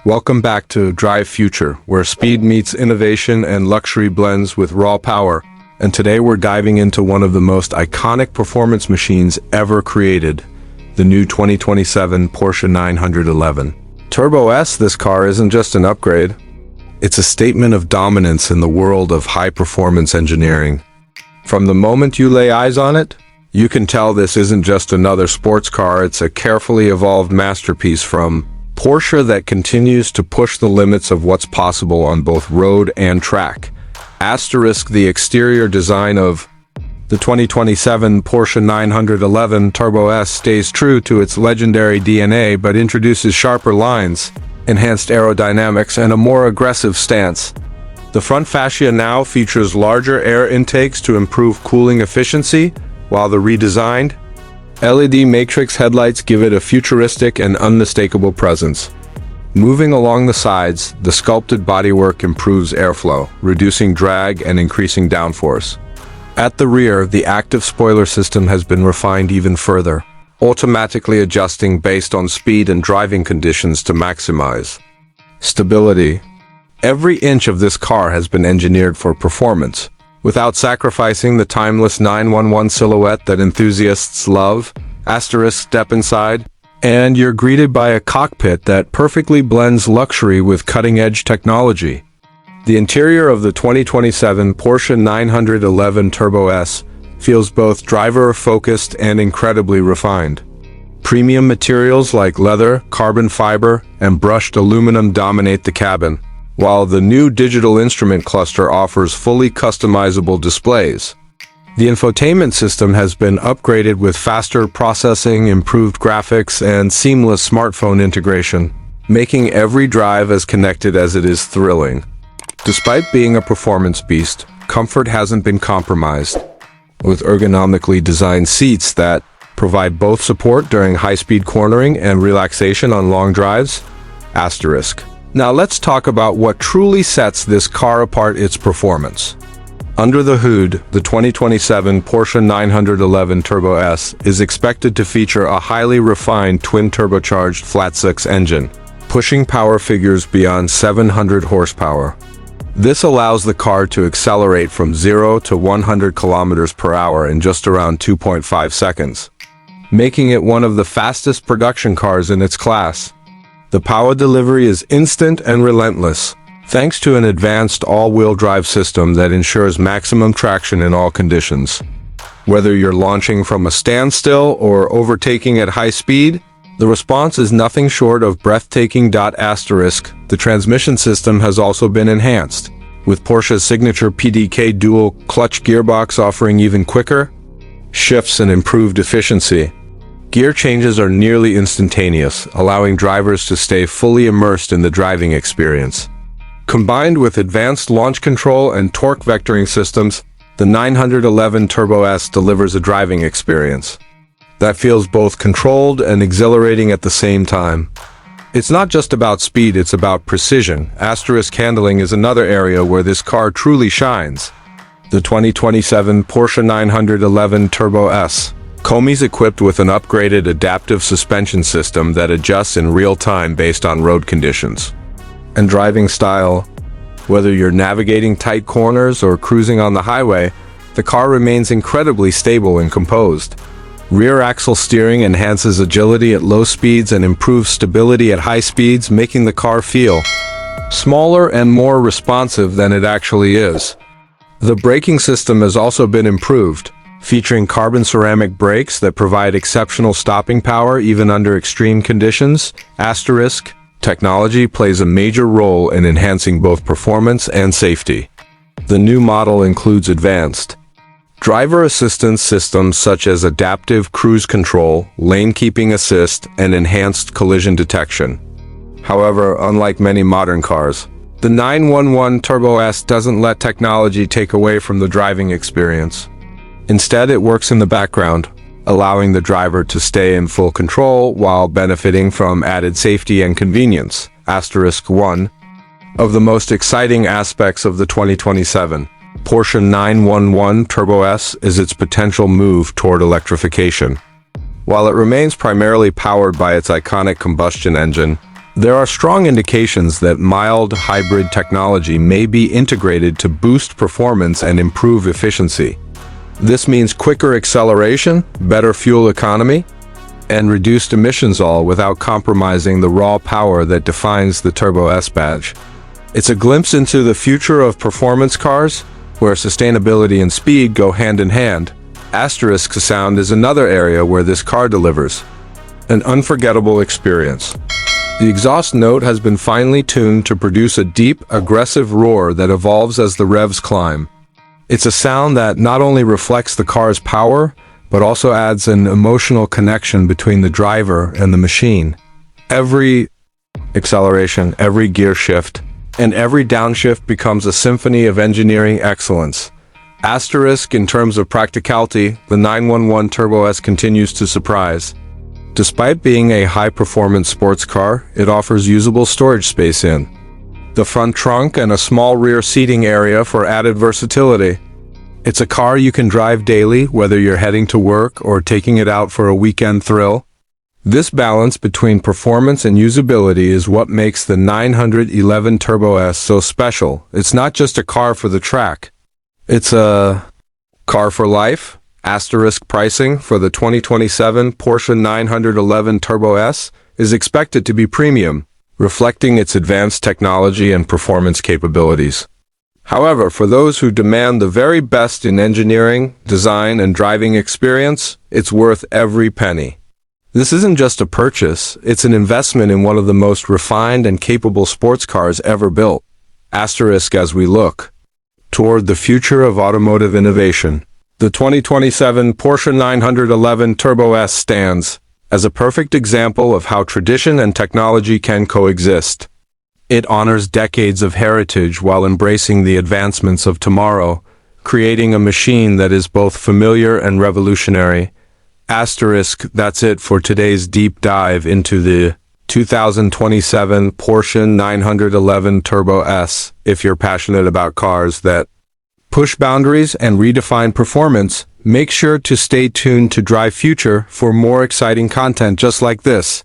Welcome back to Drive Future, where speed meets innovation and luxury blends with raw power. And today we're diving into one of the most iconic performance machines ever created, the new 2027 Porsche 911. Turbo S. This car isn't just an upgrade. It's a statement of dominance in the world of high-performance engineering. From the moment you lay eyes on it, you can tell this isn't just another sports car, it's a carefully evolved masterpiece from Porsche that continues to push the limits of what's possible on both road and track. The exterior design of the 2027 Porsche 911 Turbo S stays true to its legendary DNA but introduces sharper lines, enhanced aerodynamics, and a more aggressive stance. The front fascia now features larger air intakes to improve cooling efficiency, while the redesigned LED matrix headlights give it a futuristic and unmistakable presence. Moving along the sides, the sculpted bodywork improves airflow, reducing drag and increasing downforce. At the rear, the active spoiler system has been refined even further, automatically adjusting based on speed and driving conditions to maximize stability. Every inch of this car has been engineered for performance, without sacrificing the timeless 911 silhouette that enthusiasts love. Step inside, and you're greeted by a cockpit that perfectly blends luxury with cutting-edge technology. The interior of the 2027 Porsche 911 Turbo S feels both driver-focused and incredibly refined. Premium materials like leather, carbon fiber, and brushed aluminum dominate the cabin, while the new digital instrument cluster offers fully customizable displays. The infotainment system has been upgraded with faster processing, improved graphics, and seamless smartphone integration, making every drive as connected as it is thrilling. Despite being a performance beast, comfort hasn't been compromised, with ergonomically designed seats that provide both support during high-speed cornering and relaxation on long drives. Now let's talk about what truly sets this car apart: its performance. Under the hood, the 2027 Porsche 911 Turbo S is expected to feature a highly refined twin-turbocharged flat-six engine, pushing power figures beyond 700 horsepower. This allows the car to accelerate from 0 to 100 kilometers per hour in just around 2.5 seconds, making it one of the fastest production cars in its class. The power delivery is instant and relentless, thanks to an advanced all-wheel drive system that ensures maximum traction in all conditions. Whether you're launching from a standstill or overtaking at high speed, the response is nothing short of breathtaking. The transmission system has also been enhanced, with Porsche's signature PDK dual-clutch gearbox offering even quicker shifts and improved efficiency. Gear changes are nearly instantaneous, allowing drivers to stay fully immersed in the driving experience. Combined with advanced launch control and torque vectoring systems, the 911 Turbo S delivers a driving experience that feels both controlled and exhilarating at the same time. It's not just about speed, it's about precision. Handling is another area where this car truly shines. The 2027 Porsche 911 Turbo S comes equipped with an upgraded adaptive suspension system that adjusts in real time based on road conditions and driving style. Whether you're navigating tight corners or cruising on the highway, the car remains incredibly stable and composed. Rear axle steering enhances agility at low speeds and improves stability at high speeds, making the car feel smaller and more responsive than it actually is. The braking system has also been improved, featuring carbon ceramic brakes that provide exceptional stopping power even under extreme conditions. Technology plays a major role in enhancing both performance and safety. The new model includes advanced driver assistance systems such as adaptive cruise control, lane keeping assist, and enhanced collision detection. However, unlike many modern cars, the 911 Turbo S doesn't let technology take away from the driving experience. Instead, it works in the background, allowing the driver to stay in full control while benefiting from added safety and convenience. One of the most exciting aspects of the 2027 Porsche 911 Turbo S is its potential move toward electrification. While it remains primarily powered by its iconic combustion engine, there are strong indications that mild hybrid technology may be integrated to boost performance and improve efficiency. This means quicker acceleration, better fuel economy, and reduced emissions, all without compromising the raw power that defines the Turbo S badge. It's a glimpse into the future of performance cars, where sustainability and speed go hand in hand. Asterisk sound is another area where this car delivers an unforgettable experience. The exhaust note has been finely tuned to produce a deep, aggressive roar that evolves as the revs climb. It's a sound that not only reflects the car's power, but also adds an emotional connection between the driver and the machine. Every acceleration, every gear shift, and every downshift becomes a symphony of engineering excellence. Asterisk in terms of practicality, the 911 Turbo S continues to surprise. Despite being a high-performance sports car, it offers usable storage space in the front trunk and a small rear seating area for added versatility. It's a car you can drive daily, whether you're heading to work or taking it out for a weekend thrill. This balance between performance and usability is what makes the 911 Turbo S so special. It's not just a car for the track. It's a car for life. Asterisk pricing for the 2027 Porsche 911 Turbo S is expected to be premium, reflecting its advanced technology and performance capabilities. However, for those who demand the very best in engineering, design, and driving experience, it's worth every penny. This isn't just a purchase, it's an investment in one of the most refined and capable sports cars ever built. Asterisk as we look toward the future of automotive innovation. The 2027 Porsche 911 Turbo S stands as a perfect example of how tradition and technology can coexist. It honors decades of heritage while embracing the advancements of tomorrow, creating a machine that is both familiar and revolutionary. Asterisk, that's it for today's deep dive into the 2027 Porsche 911 Turbo S. If you're passionate about cars that push boundaries and redefine performance, make sure to stay tuned to Drive Future for more exciting content just like this.